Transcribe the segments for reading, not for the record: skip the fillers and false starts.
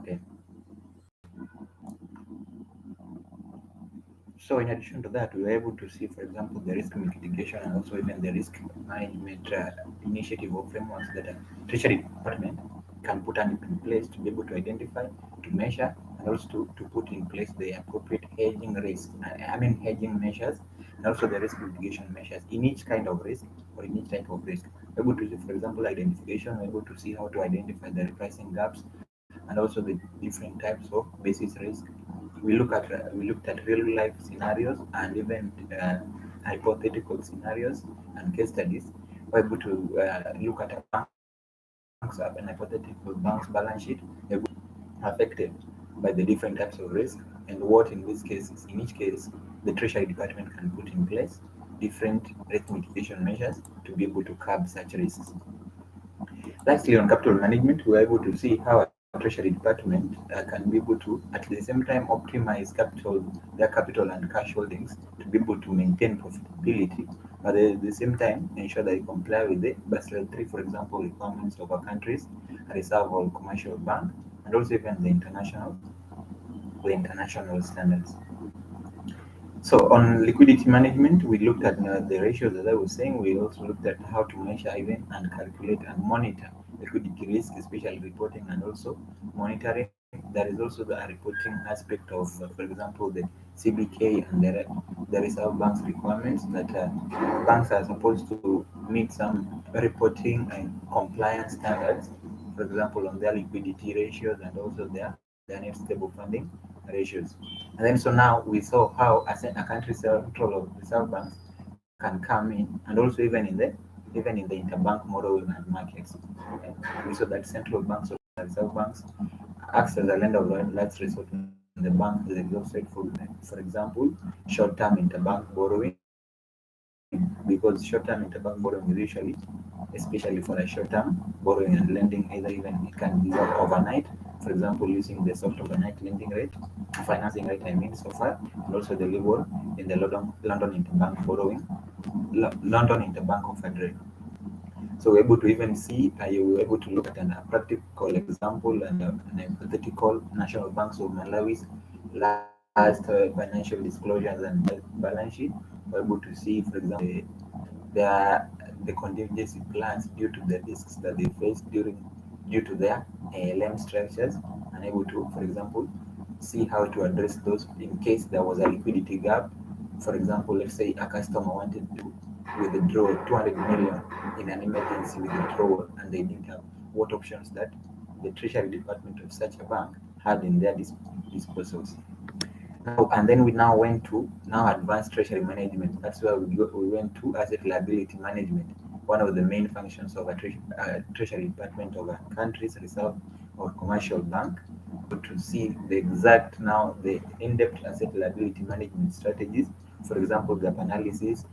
Okay. So in addition to that, we were able to see, for example, the risk mitigation and also even the risk management initiative or frameworks that a Treasury Department can put in place to be able to identify, to measure, and also to put in place the appropriate hedging risk, hedging measures, and also the risk mitigation measures in each kind of risk or in each type of risk. We're able to see, for example, identification, we're able to see how to identify the repricing gaps and also the different types of basis risk. We looked at real life scenarios and even hypothetical scenarios and case studies. We're able to look at a bank's an hypothetical bank's balance sheet affected by the different types of risk and what in these cases, in each case, the Treasury Department can put in place different risk mitigation measures to be able to curb such risks. Lastly, on capital management, we are able to see how a Treasury Department can be able to, at the same time, optimize their capital and cash holdings to be able to maintain profitability, but at the same time ensure that they comply with the Basel III, for example, requirements of a country's reserve or commercial bank, and also even the international standards. So on liquidity management, we looked at the ratios as I was saying. We also looked at how to measure even and calculate and monitor liquidity risk, especially reporting and also monitoring. There is also the reporting aspect of, for example, the CBK and the Reserve Bank's requirements that banks are supposed to meet some reporting and compliance standards, for example, on their liquidity ratios and also their net stable funding ratios. And then so now we saw how a country's central of reserve banks can come in, and also even in the interbank modeling and markets. Okay. We saw that central banks or reserve banks acts as a lender of last resort when the bank is exhausted for example, short-term interbank borrowing, because short-term interbank borrowing is usually, especially for a short-term borrowing and lending, either even it can be done overnight. For example, using the soft overnight lending rate, financing rate, I mean, so far, and also the LIBOR in the London interbank borrowing, London interbank offered rate. So we're able to even see, you were able to look at a practical example and an hypothetical National Banks of Malawi's last financial disclosures and balance sheet. We're able to see, for example, their the contingency plans due to the risks that they face due to their ALM structures, and able to, for example, see how to address those in case there was a liquidity gap. For example, let's say a customer wanted to withdraw 200 million in an emergency withdrawal and they didn't have what options that the Treasury Department of such a bank had in their disposals. Now and then we now went to now advanced treasury management. That's where we went to asset liability management, one of the main functions of a treasury department of a country's reserve or commercial bank. But to see the exact now the in-depth asset liability management strategies, for example, gap analysis,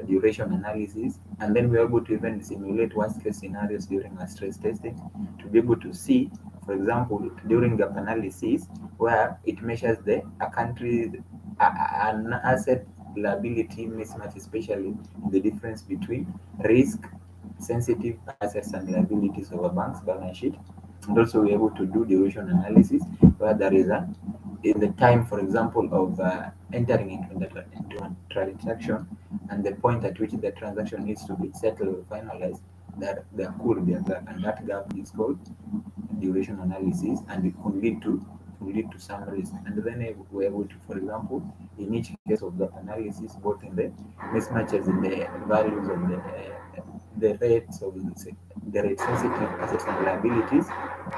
duration analysis, and then we're able to even simulate worst case scenarios during our stress testing to be able to see, for example, during gap analysis, where it measures a country's an asset liability mismatch, especially the difference between risk sensitive assets and liabilities of a bank's balance sheet. And also we're able to do duration analysis where there is a in the time, for example, of entering into a transaction and the point at which the transaction needs to be settled or finalized, that there could be a gap, and that gap is called duration analysis, and it could lead to some risk. And then we're able to, for example, in each case of the analysis, both in the mismatches in the values of the rates of the rate sensitive assets and liabilities,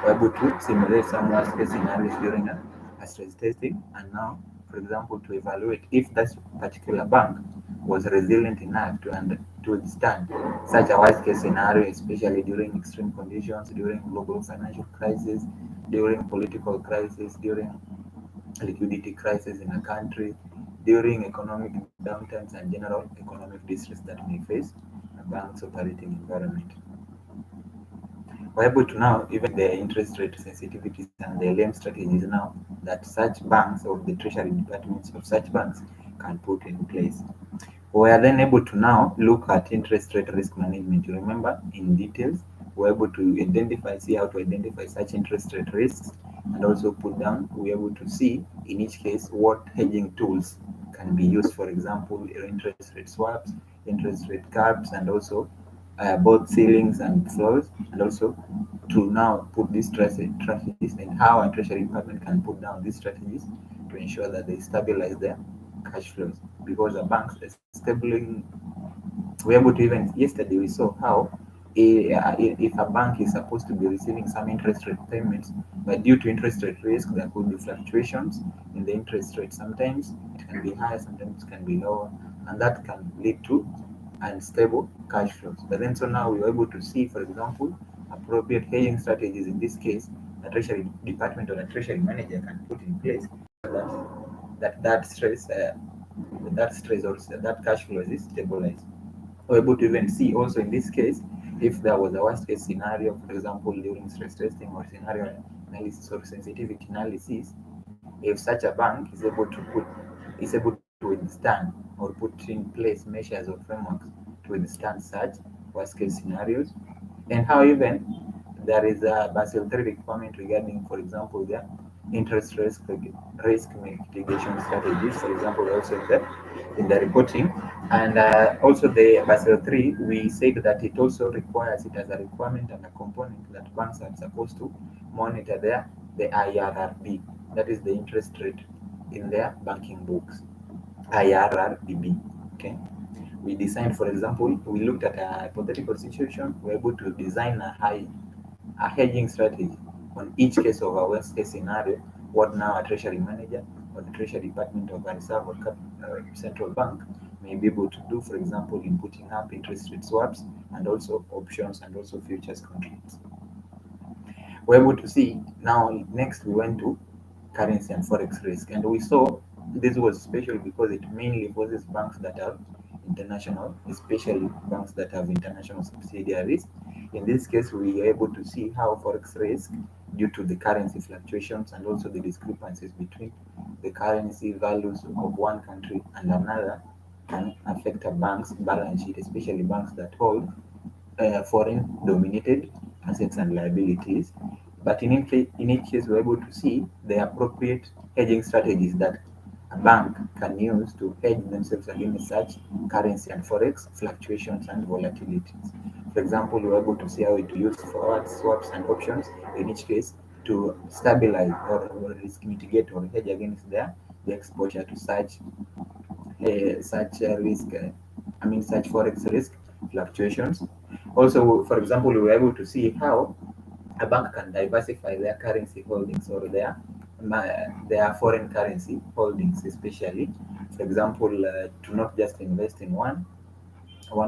we're able to simulate some worst case scenarios during a stress testing. And now, for example, to evaluate if that particular bank was resilient enough to withstand such a worst case scenario, especially during extreme conditions, during global financial crisis, during political crisis, during liquidity crisis in a country, during economic downtimes and general economic distress that may face a bank's operating environment. We're able to now even the interest rate sensitivities and the LM strategies now that such banks or the treasury departments of such banks can put in place. We are then able to now look at interest rate risk management. You remember in details we're able to identify, see how to identify such interest rate risks, and also put down, we're able to see in each case what hedging tools can be used. For example, interest rate swaps, interest rate caps, and also both ceilings and floors, and also to now put these strategies and how a treasury department can put down these strategies to ensure that they stabilize their cash flows. Because the banks are stabling, we're able to even yesterday we saw how if a bank is supposed to be receiving some interest rate payments, but due to interest rate risk, there could be fluctuations in the interest rate. Sometimes it can be higher, sometimes it can be lower, and that can lead to unstable cash flows. But then, so now we are able to see, for example, appropriate hedging strategies. In this case, a treasury department or a treasury manager can put in place that stress or that cash flow is stabilized. We're able to even see also in this case if there was a worst case scenario, for example, during stress testing or scenario analysis or sensitivity analysis, if such a bank is able to withstand or put in place measures or frameworks to withstand such worst case scenarios, and how even there is a Basel III requirement regarding, for example, the interest risk mitigation strategies, for example, also in the reporting. And also the Basel III, we said that it also requires it as a requirement and a component that banks are supposed to monitor the IRRB, that is the interest rate in their banking books, IRRBB. Okay. We designed, for example, we looked at a hypothetical situation, we're able to design a hedging strategy on each case of a worst case scenario, what now a treasury manager or the treasury department of a reserve or central bank may be able to do, for example, in putting up interest rate swaps and also options and also futures contracts. We're able to see now. Next we went to currency and forex risk, and we saw this was special because it mainly causes banks that have international, especially banks that have international subsidiaries. In this case, we were able to see how forex risk, due to the currency fluctuations and also the discrepancies between the currency values of one country and another, can affect a bank's balance sheet, especially banks that hold foreign dominated assets and liabilities. But in each case, we're able to see the appropriate hedging strategies that a bank can use to hedge themselves against such currency and forex fluctuations and volatilities. For example, we're able to see how to use forward swaps and options in each case to stabilize or risk mitigate or hedge against the exposure to such risk, such forex risk fluctuations. Also, for example, we were able to see how a bank can diversify their currency holdings or their foreign currency holdings, especially, for example, to not just invest in one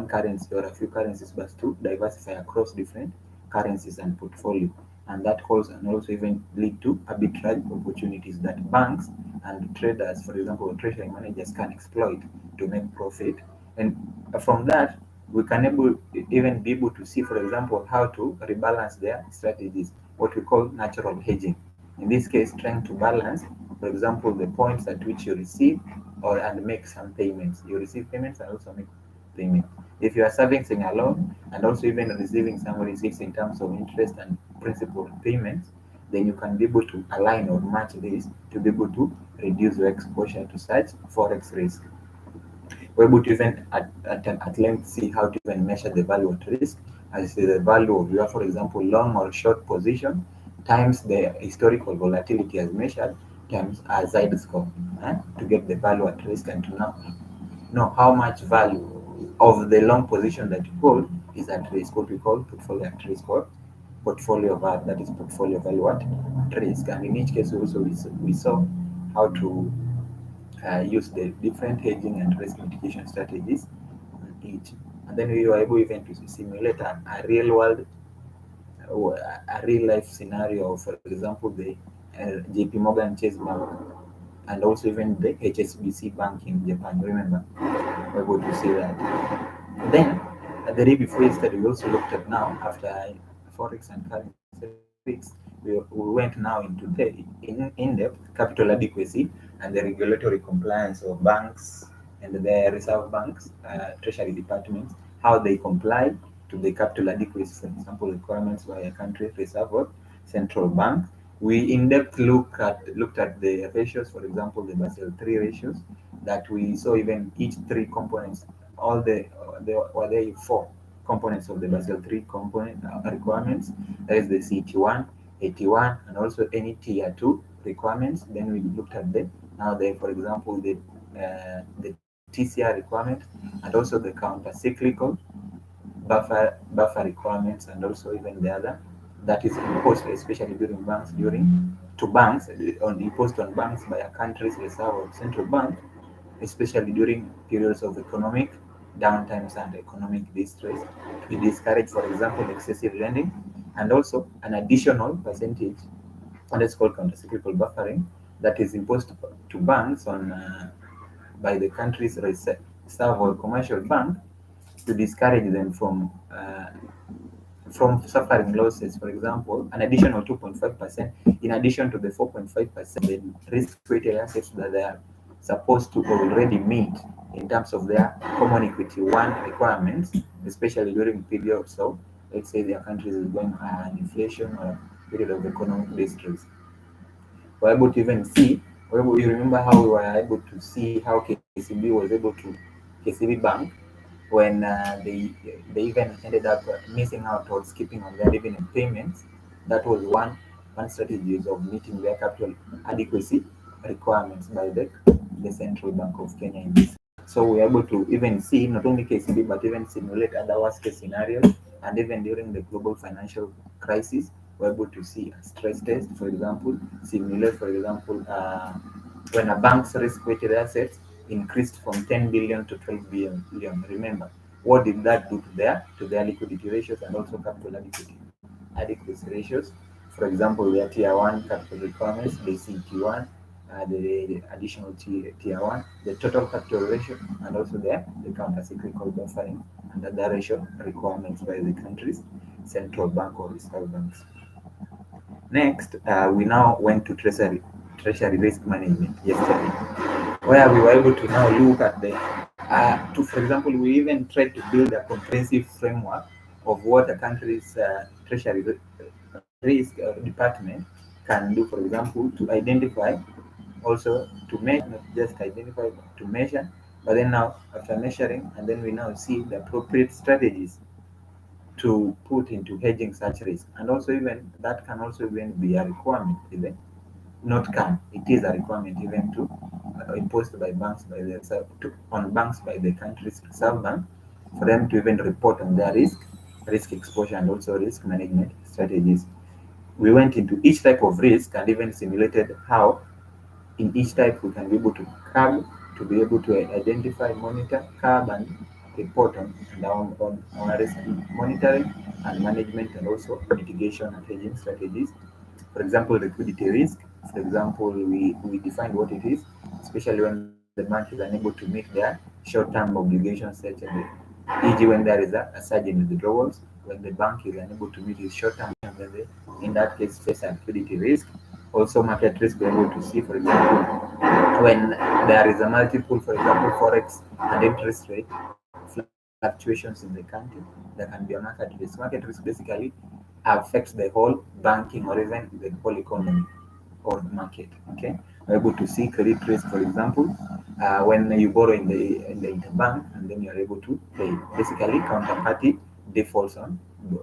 currency or a few currencies, but to diversify across different currencies and portfolio. And that also even lead to arbitrage opportunities that banks and traders, for example, treasury managers can exploit to make profit. And from that, we can even be able to see, for example, how to rebalance their strategies, what we call natural hedging. In this case, trying to balance, for example, the points at which you receive and make some payments. You receive payments and also make payment. If you are servicing a loan and also even receiving some receipts in terms of interest and principal payments, then you can be able to align or match this to be able to reduce your exposure to such forex risk. We're able to even at length see how to even measure the value at risk, as the value of your, for example, long or short position times the historical volatility as measured times a Z score, to get the value at risk and to know how much value of the long position that you hold is at risk, what we call portfolio at risk or portfolio value, that is portfolio value at risk. And in each case, also we saw how to use the different hedging and risk mitigation strategies on each. And then we were able even to simulate a real world, a real life scenario of, for example, the JP Morgan Chase Bank and also even the HSBC Bank in Japan. Remember, we're able to see that. Then, the day before yesterday, we also looked at now, after forex and currency risks, we went now into the in-depth capital adequacy and the regulatory compliance of banks and the reserve banks, treasury departments, how they comply to the capital adequacy, for example, requirements by a country reserve or central bank. We in depth looked at the ratios, for example, the Basel III ratios that we saw even each three components, all there were there four components of the Basel III component requirements. That is the CET1, AT1, and also any tier two requirements. Then we looked at the now the for example the TCR requirement and also the counter cyclical buffer requirements and also even the other that is imposed especially during banks during to banks on imposed on banks by a country's reserve or central bank, especially during periods of economic downtimes and economic distress to discourage, for example, excessive lending, and also an additional percentage, and it's called countercyclical buffering, that is imposed to banks on by the country's reserve or commercial bank to discourage them from suffering losses. For example, an additional 2.5% in addition to the 4.5% in risk-weighted assets that they are supposed to already meet in terms of their common equity one requirements, especially during periods of, let's say, their countries is going an inflation or a period of economic distress. We're able to even see, you remember how we were able to see how KCB was able to, KCB Bank, when they even ended up missing out or skipping on their dividend payments. That was one strategy of meeting their capital adequacy requirements by the Central Bank of Kenya in this. So we're able to even see not only KCB but even simulate other worst case scenarios, and even during the global financial crisis, we're able to see a stress test, for example, simulate, for example, when a bank's risk-weighted assets increased from 10 billion to 12 billion. Remember, what did that do to their liquidity ratios and also capital adequacy ratios? For example, their tier one capital requirements, the CET1, the additional tier one, the total capital ratio, and also the counter-cyclical buffering and other ratio requirements by the country's central bank or reserve banks. Next, we now went to treasury risk management yesterday, where we were able to now look at for example, we even tried to build a comprehensive framework of what a country's treasury risk department can do, for example, to identify, also to measure, not just identify, but to measure. But then now, after measuring, and then we now see the appropriate strategies to put into hedging such risk. And also even that can also even be a requirement, even not can, it is a requirement even to imposed by banks by the on banks by the country's reserve bank for them to even report on their risk exposure and also risk management strategies. We went into each type of risk and even simulated how in each type we can be able to curb, to be able to identify, monitor, curb, and report on our risk monitoring and management and also mitigation and hedging strategies. For example, liquidity risk. For example, we defined what it is, especially when the bank is unable to meet their short-term obligations, such as e.g. when there is a surge in withdrawals, when the bank is unable to meet its short-term, then they, in that case, face a liquidity risk. Also, market risk, we're able to see, for example, when there is a multiple, for example, forex and interest rate fluctuations in the country, there can be a market risk. Market risk basically affects the whole banking or even the whole economy or market. Okay, we're able to see credit risk, for example, when you borrow in the interbank and then you're able to pay. Basically, counterparty defaults on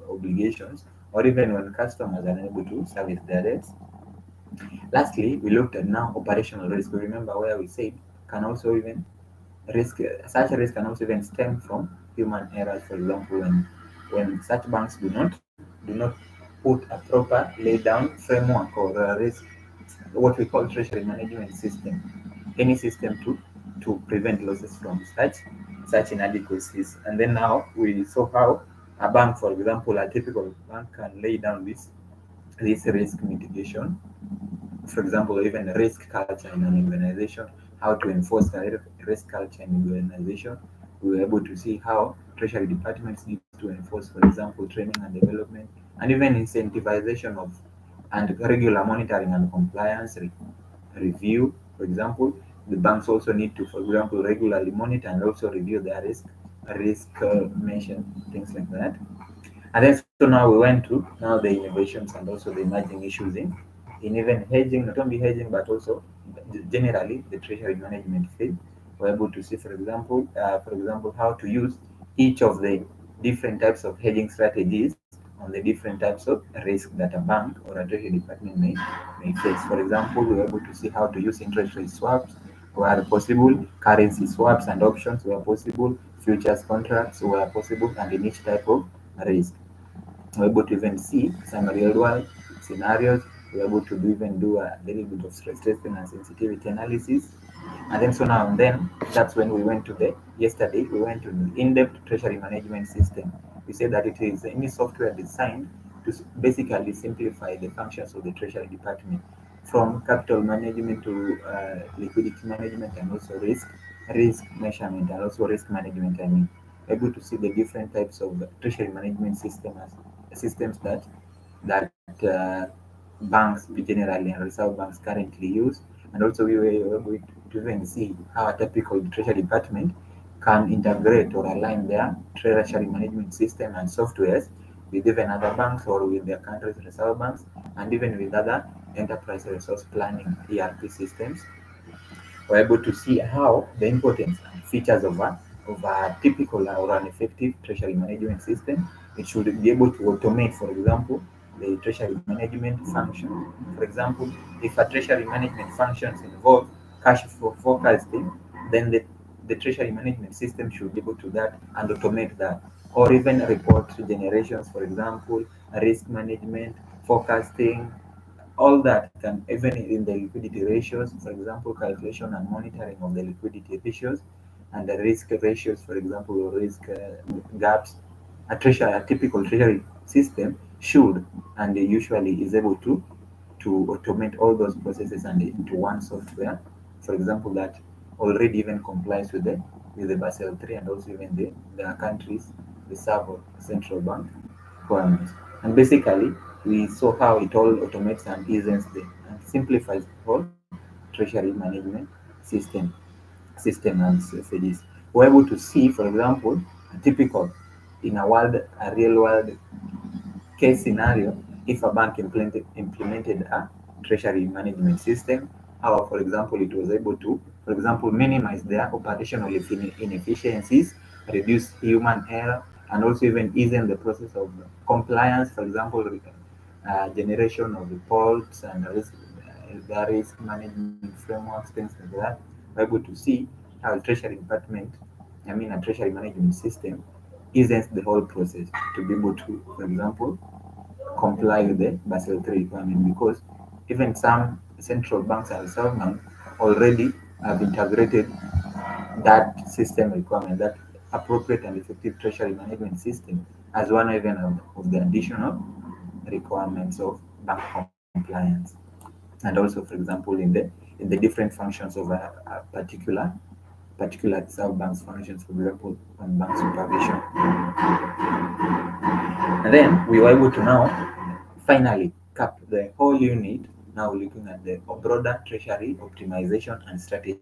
obligations, or even when customers are unable to service their debts. Lastly, we looked at now operational risk. We remember where we said can also even risk such risk can also even stem from human errors. For example, when such banks do not put a proper laid down framework or risk, what we call treasury management system, any system to prevent losses from such inadequacies. And then now we saw how a bank, for example, a typical bank can lay down this risk mitigation, for example, even risk culture in an organization, how to enforce the risk culture in the organization. We were able to see how treasury departments need to enforce, for example, training and development, and even incentivization of and regular monitoring and compliance review. For example, the banks also need to, for example, regularly monitor and also review their risk measure, things like that. And then so now we went to now the innovations and also the emerging issues in even hedging, not only hedging but also generally the treasury management field. We're able to see, for example, how to use each of the different types of hedging strategies on the different types of risk that a bank or a treasury department may face. For example, we're able to see how to use interest rate swaps where possible, currency swaps and options where possible, futures contracts where possible, and in each type of risk. We're able to even see some real world scenarios. We're able to even do a little bit of stress testing and sensitivity analysis. And then so now and then, that's when we went to the yesterday, we went to the in-depth treasury management system. We said that it is any software designed to basically simplify the functions of the treasury department from capital management to liquidity management and also risk measurement and also risk management. I mean, able to see the different types of treasury management systems that banks generally and reserve banks currently use, and also we were able to even see how a typical treasury department can integrate or align their treasury management system and softwares with even other banks or with their country's reserve banks and even with other enterprise resource planning ERP systems. We're able to see how the importance and features of a typical or an effective treasury management system. It should be able to automate, for example, the treasury management function. For example, if a treasury management functions involve cash flow forecasting, then the treasury management system should be able to that and automate that. Or even report generations, for example, risk management, forecasting, all that can even in the liquidity ratios, for example, calculation and monitoring of the liquidity ratios and the risk ratios, for example, or risk gaps. A typical treasury system should and usually is able to automate all those processes and into one software, for example, that already even complies with the Basel III and also even the countries, the server central bank requirements. And basically, we saw how it all automates and eases and simplifies the whole treasury management system system and strategies. We're able to see, for example, a typical in a real world case scenario, if a bank implemented a treasury management system, how, for example, it was able to, for example, minimize their operational inefficiencies, reduce human error, and also even ease in the process of compliance, for example, generation of reports and the risk management frameworks, things like that. We're able to see how a treasury department, a treasury management system, eases the whole process to be able to, for example, comply with the Basel III requirement because even some central banks and reserve banks already have integrated that system requirement, that appropriate and effective treasury management system as one even of the additional requirements of bank compliance. And also, for example, in the different functions of a particular reserve bank's functions, for example, on bank supervision. And then we were able to now finally cap the whole unit, now looking at the broader treasury optimization and strategy.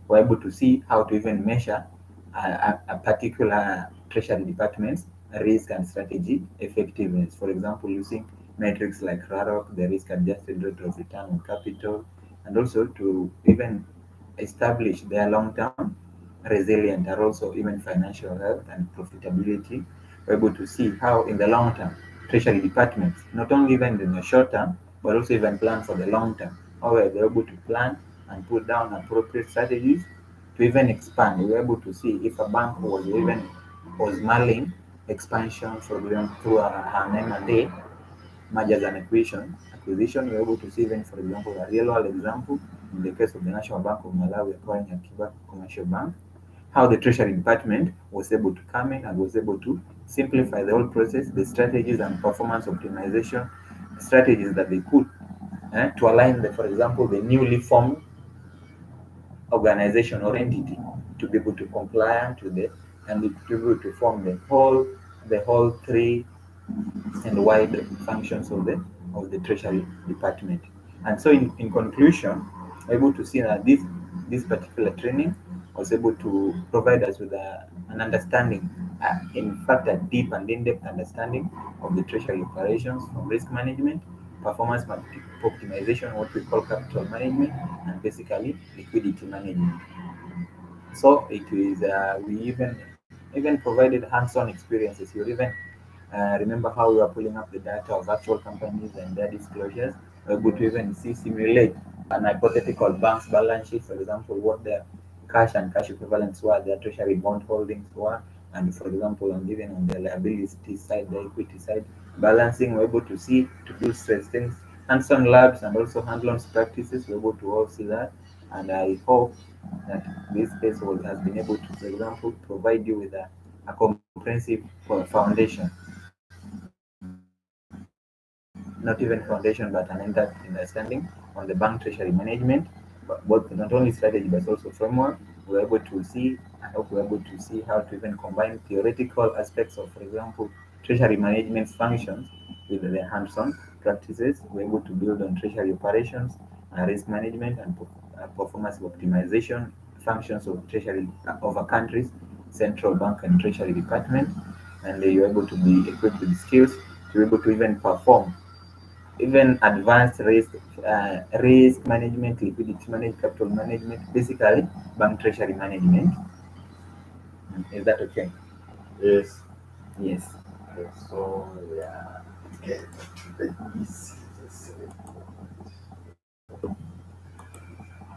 We're able to see how to even measure a particular treasury department's risk and strategy effectiveness. For example, using metrics like RAROC, the risk adjusted rate of return on capital, and also to even establish their long-term resilient and also even financial health and profitability. We're able to see how in the long term treasury departments, not only even in the short term, but also even plan for the long term. How they're able to plan and put down appropriate strategies to even expand. We were able to see if a bank was mulling expansion, for example, through an M&A, mergers and acquisition. We were able to see even, for example, a real world example in the case of the National Bank of Malawi acquiring Akiba Commercial Bank, how the Treasury Department was able to come in and was able to simplify the whole process, the strategies and performance optimization strategies that they could to align, for example, the newly formed organization or entity to be able to comply to the and to be able to form the whole three and wide functions of the Treasury Department. And so, in conclusion, we're able to see that this particular training was able to provide us with an understanding, in fact, a deep and in-depth understanding of the treasury operations from risk management, optimization, what we call capital management, and basically liquidity management. So it is we even provided hands-on experiences. You even remember how we were pulling up the data of actual companies and their disclosures. We're able to even simulate an hypothetical bank's balance sheet, for example, what their cash and cash equivalents were, their treasury bond holdings were, and for example, on even on the liability side, the equity side, balancing, we're able to see to do stress things, hands-on labs and also hand-on practices. We're able to all see that, and I hope that this space has been able to, for example, provide you with a comprehensive foundation, not even foundation, but an in-depth understanding on the bank treasury management, but both not only strategy but also framework. We're able to see, I hope we're able to see how to even combine theoretical aspects of, for example, treasury management functions with the hands-on practices. We're able to build on treasury operations, risk management, and performance optimization functions of treasury of a country's central bank and treasury department, and you're able to be equipped with skills to be able to even perform even advanced risk management, liquidity management, capital management, basically bank treasury management. Is that okay? Yes. Yes. Okay. So yeah, okay. The easiest.